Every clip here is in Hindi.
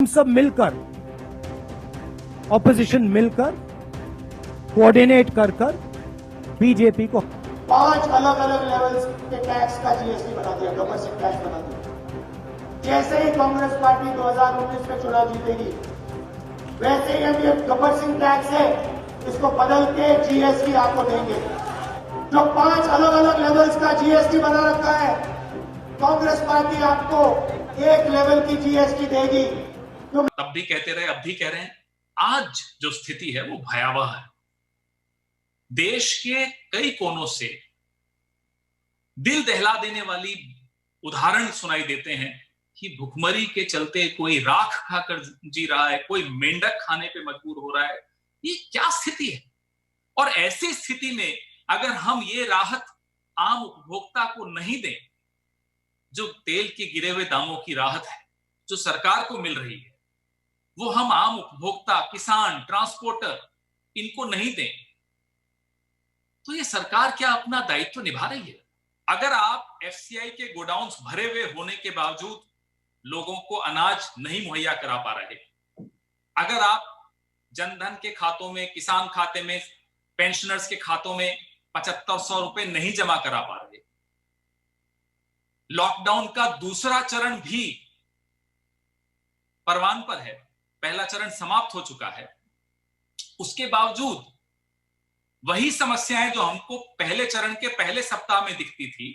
हम सब मिलकर, ऑपोजिशन मिलकर, कोऑर्डिनेट कर बीजेपी को 5 अलग अलग लेवल्स के टैक्स का जीएसटी बना दिया, गवर्नमेंट टैक्स बना दिया। जैसे ही कांग्रेस पार्टी 2019 में चुनाव जीतेगी, वैसे ही हम ये गब्बर सिंह टैक्स है, इसको बदल के जीएसटी आपको देंगे। जो 5 अलग अलग लेवल्स का जीएसटी बना रखा है, कांग्रेस पार्टी आपको एक लेवल की जीएसटी देगी। तब भी कहते रहे, अब भी कह रहे हैं। आज जो स्थिति है वो भयावह है। देश के कई कोनों से दिल दहला देने वाली उदाहरण सुनाई देते हैं कि भुखमरी के चलते कोई राख खाकर जी रहा है, कोई मेंढक खाने पे मजबूर हो रहा है। ये क्या स्थिति है? और ऐसी स्थिति में अगर हम ये राहत आम उपभोक्ता को नहीं दें, जो तेल के गिरे हुए दामों की राहत है जो सरकार को मिल रही है, वो हम आम उपभोक्ता, किसान, ट्रांसपोर्टर इनको नहीं दें, तो ये सरकार क्या अपना दायित्व निभा रही है? अगर आप एफसीआई के गोडाउन्स भरे हुए होने के बावजूद लोगों को अनाज नहीं मुहैया करा पा रहे, अगर आप जनधन के खातों में, किसान खाते में, पेंशनर्स के खातों में 7500 रुपए नहीं जमा करा पा रहे, लॉकडाउन का दूसरा चरण भी परवान पर है, पहला चरण समाप्त हो चुका है, उसके बावजूद वही समस्याएं जो हमको पहले चरण के पहले सप्ताह में दिखती थी,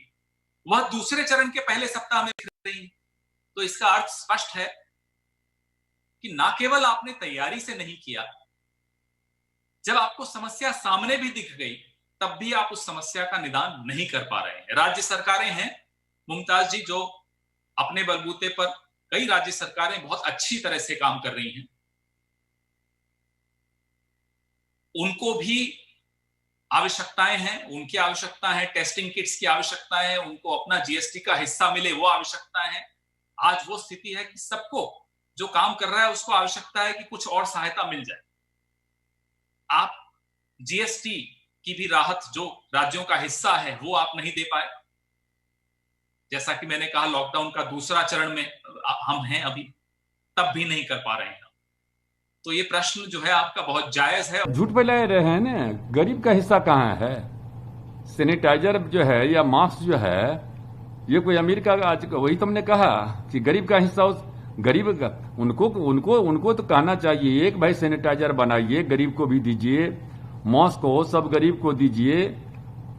वह दूसरे चरण के पहले सप्ताह में दिख रही। तो इसका अर्थ स्पष्ट है कि ना केवल आपने तैयारी से नहीं किया, जब आपको समस्या सामने भी दिख गई तब भी आप उस समस्या का निदान नहीं कर पा रहे हैं। राज्य सरकारें हैं मुमताज जी, जो अपने बलबूते पर, कई राज्य सरकारें बहुत अच्छी तरह से काम कर रही हैं, उनको भी आवश्यकताएं हैं, उनकी आवश्यकता है, टेस्टिंग किट्स की आवश्यकता है, उनको अपना जीएसटी का हिस्सा मिले वो आवश्यकता है। आज वो स्थिति है कि सबको जो काम कर रहा है उसको आवश्यकता है कि कुछ और सहायता मिल जाए। आप जीएसटी की भी राहत जो राज्यों का हिस्सा है वो आप नहीं दे पाए। जैसा कि मैंने कहा, लॉकडाउन का दूसरा चरण में हम हैं अभी, तब भी नहीं कर पा रहे हैं। तो ये प्रश्न जो है आपका बहुत जायज है। झूठ फैला रहे हैं ना, गरीब का हिस्सा कहाँ है? सैनिटाइजर जो है या मास्क जो है, ये कोई अमीर का, आज वही तुमने कहा कि गरीब का हिस्सा, उस गरीब का उनको तो कहना चाहिए एक भाई सैनिटाइजर बनाइए, गरीब को भी दीजिए, मास्क हो सब गरीब को दीजिए।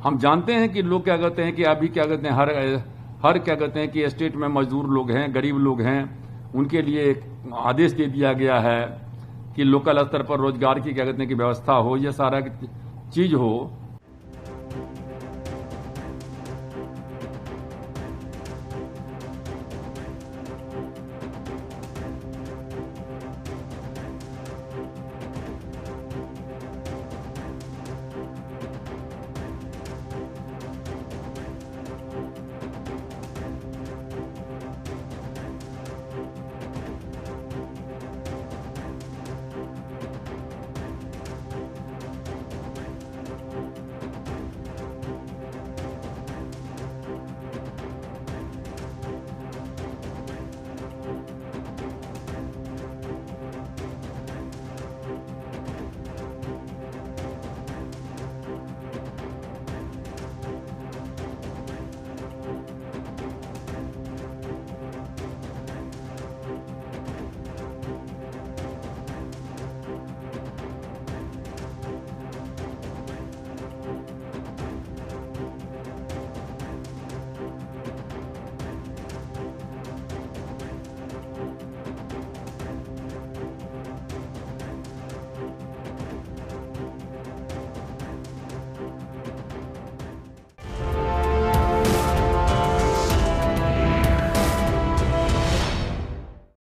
हम जानते हैं कि लोग क्या कहते हैं कि अभी क्या कहते हैं, हर क्या कहते हैं कि स्टेट में मजदूर लोग हैं, गरीब लोग हैं, उनके लिए एक आदेश दे दिया गया है कि लोकल स्तर पर रोजगार की क्या कहते हैं कि व्यवस्था हो, ये सारा चीज हो।